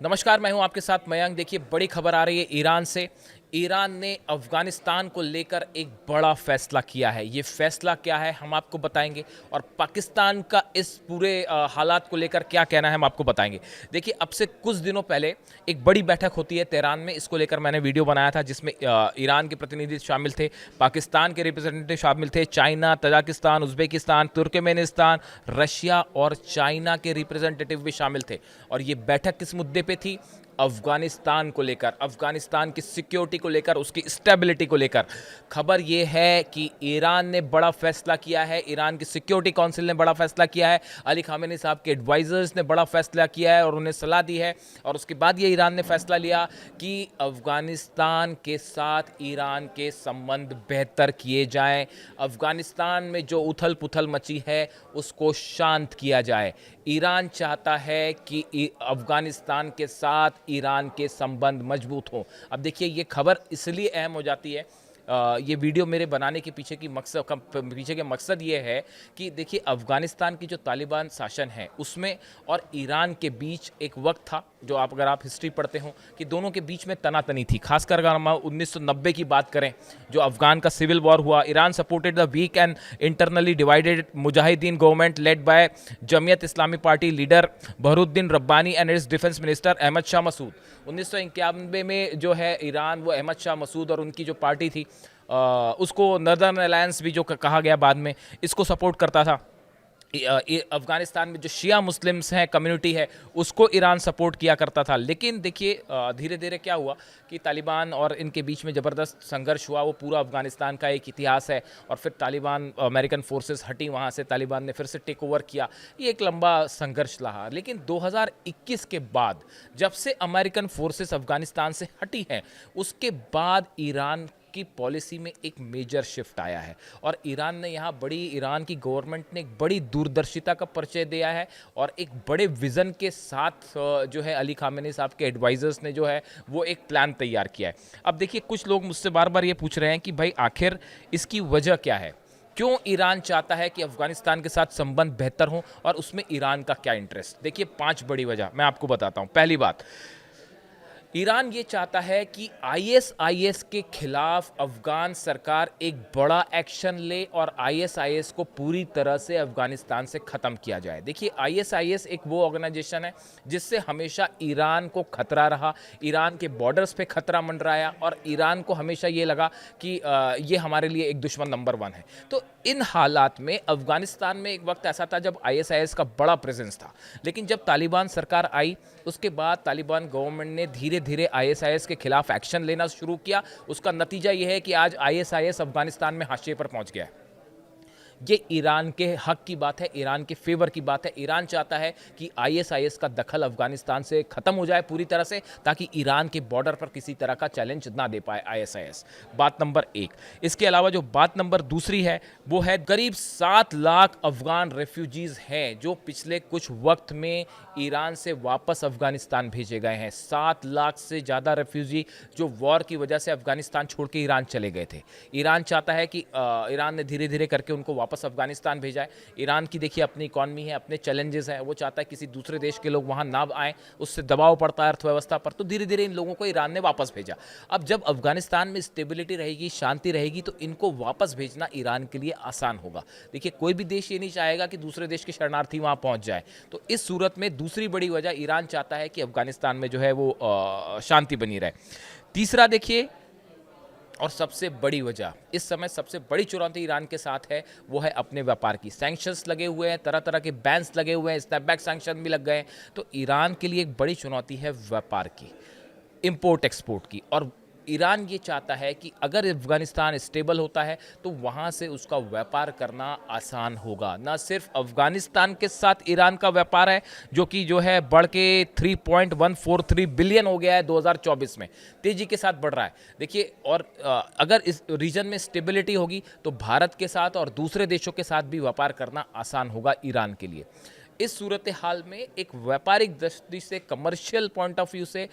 नमस्कार, मैं हूं आपके साथ मयंक। देखिए, बड़ी खबर आ रही है ईरान से। ईरान ने अफगानिस्तान को लेकर एक बड़ा फैसला किया है। ये फैसला क्या है हम आपको बताएंगे, और पाकिस्तान का इस पूरे हालात को लेकर क्या कहना है हम आपको बताएंगे। देखिए, अब से कुछ दिनों पहले एक बड़ी बैठक होती है तेहरान में। इसको लेकर मैंने वीडियो बनाया था जिसमें ईरान के प्रतिनिधि शामिल थे, पाकिस्तान के रिप्रेजेंटेटिव शामिल थे, China, Tajikistan, Uzbekistan, Turkmenistan, Russia और चाइना के रिप्रेजेंटेटिव भी शामिल थे। और ये बैठक किस मुद्दे पे थी? अफगानिस्तान को लेकर, अफगानिस्तान की सिक्योरिटी को लेकर, उसकी स्टेबिलिटी को लेकर। खबर यह है कि ईरान ने बड़ा फैसला किया है, ईरान की सिक्योरिटी काउंसिल ने बड़ा फैसला किया है, अली खामेनी साहब के एडवाइजर्स ने बड़ा फैसला किया है और उन्हें सलाह दी है। और उसके बाद ये ईरान ने फैसला लिया कि अफगानिस्तान के साथ ईरान के संबंध बेहतर किए जाएं। अफगानिस्तान में जो उथल पुथल मची है उसको शांत किया जाए। ईरान चाहता है कि अफगानिस्तान के साथ ईरान के संबंध मजबूत हों। अब देखिए, ये खबर इसलिए अहम हो जाती है, ये वीडियो मेरे बनाने के पीछे के मकसद ये है कि देखिए, अफगानिस्तान की जो तालिबान शासन है उसमें और ईरान के बीच एक वक्त था, जो अगर आप हिस्ट्री पढ़ते हो, कि दोनों के बीच में तनातनी थी। खासकर अगर हम 1990 की बात करें, जो अफगान का सिविल वॉर हुआ, Iran supported the weak and internally divided mujahideen government led by Jamiat Islami party leader Burhanuddin Rabbani and its defence minister Ahmad Shah Massoud. 1991 में जो है ईरान, वो अहमद शाह मसूद और उनकी जो पार्टी थी, उसको नर्दर्न अलायंस भी जो कहा गया बाद में, इसको सपोर्ट करता था। अफगानिस्तान में जो शिया मुस्लिम्स हैं, कम्युनिटी है, उसको ईरान सपोर्ट किया करता था। लेकिन देखिए, धीरे धीरे क्या हुआ कि तालिबान और इनके बीच में ज़बरदस्त संघर्ष हुआ। वो पूरा अफगानिस्तान का एक इतिहास है। और फिर तालिबान, अमेरिकन फोर्सेस हटी वहाँ से, तालिबान ने फिर से टेक ओवर किया। ये एक लंबा संघर्ष रहा। लेकिन 2021 के बाद, जब से अमेरिकन फोर्सेस अफगानिस्तान से हटी हैं, उसके बाद ईरान की पॉलिसी में एक मेजर शिफ्ट आया है। और ईरान की गवर्नमेंट ने एक बड़ी दूरदर्शिता का परिचय दिया है और एक बड़े विजन के साथ जो है अली खामेनी साहब के एडवाइजर्स ने जो है वो एक प्लान तैयार किया है। अब देखिए, कुछ लोग मुझसे बार बार ये पूछ रहे हैं कि भाई आखिर इसकी वजह क्या है, क्यों ईरान चाहता है कि अफगानिस्तान के साथ संबंध बेहतर हो, और उसमें ईरान का क्या इंटरेस्ट। देखिए, 5 बड़ी वजह मैं आपको बताता हूं। पहली बात, ईरान ये चाहता है कि आईएसआईएस के खिलाफ अफगान सरकार एक बड़ा एक्शन ले और आईएसआईएस को पूरी तरह से अफगानिस्तान से ख़त्म किया जाए। देखिए, आईएसआईएस एक वो ऑर्गेनाइजेशन है जिससे हमेशा ईरान को खतरा रहा, ईरान के बॉर्डर्स पे खतरा मंडराया, और ईरान को हमेशा ये लगा कि ये हमारे लिए एक दुश्मन नंबर 1 है। तो इन हालात में अफगानिस्तान में एक वक्त ऐसा था जब आईएसआईएस का बड़ा प्रेजेंस था। लेकिन जब तालिबान सरकार आई, उसके बाद तालिबान गवर्नमेंट ने धीरे धीरे आईएसआईएस के खिलाफ एक्शन लेना शुरू किया। उसका नतीजा यह है कि आज आईएसआईएस अफगानिस्तान में हाशिए पर पहुंच गया है। ये ईरान के हक की बात है, ईरान के फेवर की बात है। ईरान चाहता है कि आईएसआईएस का दखल अफगानिस्तान से खत्म हो जाए पूरी तरह से, ताकि ईरान के बॉर्डर पर किसी तरह का चैलेंज ना दे पाए आईएसआईएस। बात नंबर 1। इसके अलावा जो बात नंबर दूसरी है, वो है करीब 7 लाख अफगान रेफ्यूजीज हैं जो पिछले कुछ वक्त में ईरान से वापस अफगानिस्तान भेजे गए हैं। 7 लाख से ज़्यादा रेफ्यूजी जो वॉर की वजह से अफगानिस्तान छोड़ के ईरान चले गए थे। ईरान चाहता है कि ईरान ने धीरे धीरे करके उनको वापस अफगानिस्तान भेजा है। ईरान की देखिए अपनी इकॉनमी है, अपने चैलेंजेस हैं, वो चाहता है किसी दूसरे देश के लोग वहाँ ना आएँ, उससे दबाव पड़ता है अर्थव्यवस्था पर। तो धीरे धीरे इन लोगों को ईरान ने वापस भेजा। अब जब अफगानिस्तान में स्टेबिलिटी रहेगी, शांति रहेगी, तो इनको वापस भेजना ईरान के लिए आसान होगा। देखिए, कोई भी देश ये नहीं चाहेगा कि दूसरे देश के शरणार्थी वहाँ पहुँच जाए। तो इस सूरत में दूसरी बड़ी वजह, ईरान चाहता है कि अफगानिस्तान में जो है वो शांति बनी रहे। तीसरा देखिए, और सबसे बड़ी वजह, इस समय सबसे बड़ी चुनौती ईरान के साथ है, वो है अपने व्यापार की। सैंक्शंस लगे हुए हैं, तरह तरह के बैन्स लगे हुए हैं, स्नैपबैक सैंक्शन भी लग गए हैं। तो ईरान के लिए एक बड़ी चुनौती है व्यापार की, इंपोर्ट एक्सपोर्ट की। और ईरान ये चाहता है कि अगर अफगानिस्तान स्टेबल होता है तो वहाँ से उसका व्यापार करना आसान होगा। ना सिर्फ अफगानिस्तान के साथ ईरान का व्यापार है, जो है बढ़ के 3.143 बिलियन हो गया है 2024 में, तेज़ी के साथ बढ़ रहा है। देखिए, और अगर इस रीजन में स्टेबिलिटी होगी तो भारत के साथ और दूसरे देशों के साथ भी व्यापार करना आसान होगा ईरान के लिए। इस सूरत हाल में एक व्यापारिक दृष्टि से, कमर्शियल पॉइंट ऑफ व्यू से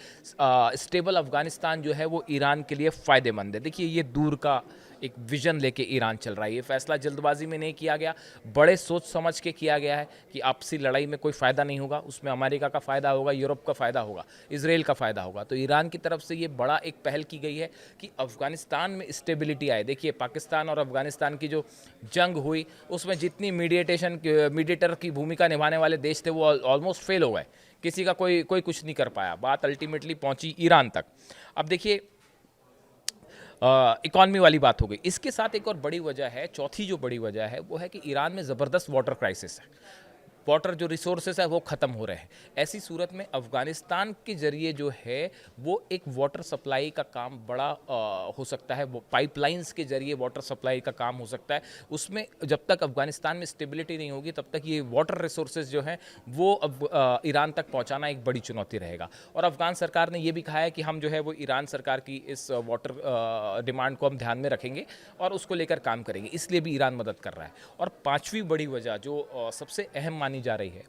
स्टेबल अफगानिस्तान जो है वो ईरान के लिए फ़ायदेमंद है। देखिए, ये दूर का एक विजन लेके ईरान चल रहा है। ये फैसला जल्दबाजी में नहीं किया गया, बड़े सोच समझ के किया गया है कि आपसी लड़ाई में कोई फ़ायदा नहीं होगा, उसमें अमेरिका का फ़ायदा होगा, यूरोप का फ़ायदा होगा, इजराइल का फ़ायदा होगा। तो ईरान की तरफ से ये बड़ा एक पहल की गई है कि अफ़गानिस्तान में स्टेबिलिटी आए। देखिए, पाकिस्तान और अफ़गानिस्तान की जो जंग हुई, उसमें जितनी मीडिएटर की भूमिका निभाने वाले देश थे, वो ऑलमोस्ट फेल हो गए। किसी का कोई कोई कुछ नहीं कर पाया। बात अल्टीमेटली पहुंची ईरान तक। अब देखिए, इकॉनमी वाली बात हो गई। इसके साथ एक और बड़ी वजह है, चौथी जो बड़ी वजह है वो है कि ईरान में ज़बरदस्त वाटर क्राइसिस है। वाटर जो रिसोर्सेज है वो ख़त्म हो रहे हैं। ऐसी सूरत में अफ़गानिस्तान के ज़रिए जो है वो एक वाटर सप्लाई का काम बड़ा हो सकता है। वो पाइपलाइंस के ज़रिए वाटर सप्लाई का काम हो सकता है। उसमें जब तक अफ़गानिस्तान में स्टेबिलिटी नहीं होगी तब तक ये वाटर रिसोर्सेज जो हैं वो अब ईरान तक पहुंचाना एक बड़ी चुनौती रहेगा। और अफ़गान सरकार ने ये भी कहा है कि हम जो है वो ईरान सरकार की इस वाटर डिमांड को हम ध्यान में रखेंगे और उसको लेकर काम करेंगे, इसलिए भी ईरान मदद कर रहा है। और पांचवी बड़ी वजह जो सबसे अहम मानी जा रही है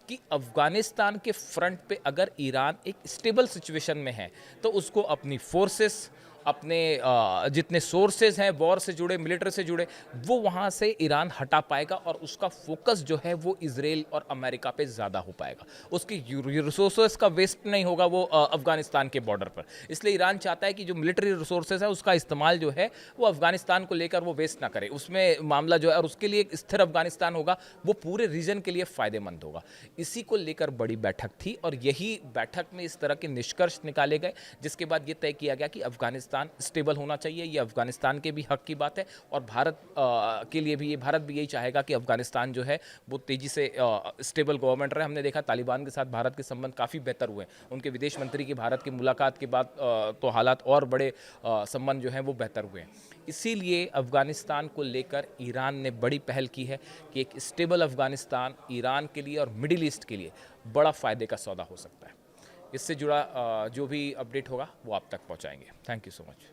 कि अफ़गानिस्तान के फ्रंट पे अगर ईरान एक स्टेबल सिचुएशन में है तो उसको अपनी फोर्सेस, अपने जितने सोर्सेज हैं वॉर से जुड़े, मिलिट्री से जुड़े, वो वहाँ से ईरान हटा पाएगा और उसका फोकस जो है वो इजराइल और अमेरिका पे ज़्यादा हो पाएगा। उसकी रिसोर्सेज का वेस्ट नहीं होगा वो अफ़गानिस्तान के बॉर्डर पर। इसलिए ईरान चाहता है कि जो मिलिट्री रिसोर्सेज है उसका इस्तेमाल जो है वो अफ़गानिस्तान को लेकर वो वेस्ट ना करे। उसमें मामला जो है, और उसके लिए एक स्थिर अफ़गानिस्तान होगा, वो पूरे रीजन के लिए फ़ायदेमंद होगा। इसी को लेकर बड़ी बैठक थी और यही बैठक में इस तरह के निष्कर्ष निकाले गए, जिसके बाद ये तय किया गया कि अफ़गानिस्तान स्टेबल होना चाहिए। ये अफ़गानिस्तान के भी हक की बात है और भारत के लिए भी, ये भारत भी यही चाहेगा कि अफ़गानिस्तान जो है वो तेज़ी से स्टेबल गवर्नमेंट रहे। हमने देखा तालिबान के साथ भारत के संबंध काफ़ी बेहतर हुए। उनके विदेश मंत्री की भारत की मुलाकात के बाद तो हालात और बड़े संबंध जो हैं वो बेहतर हुए हैं। इसीलिए अफ़गानिस्तान को लेकर ईरान ने बड़ी पहल की है कि एक स्टेबल अफ़गानिस्तान ईरान के लिए और मिडिल ईस्ट के लिए बड़ा फ़ायदे का सौदा हो सकता है। इससे जुड़ा जो भी अपडेट होगा वो आप तक पहुंचाएंगे। Thank you so much.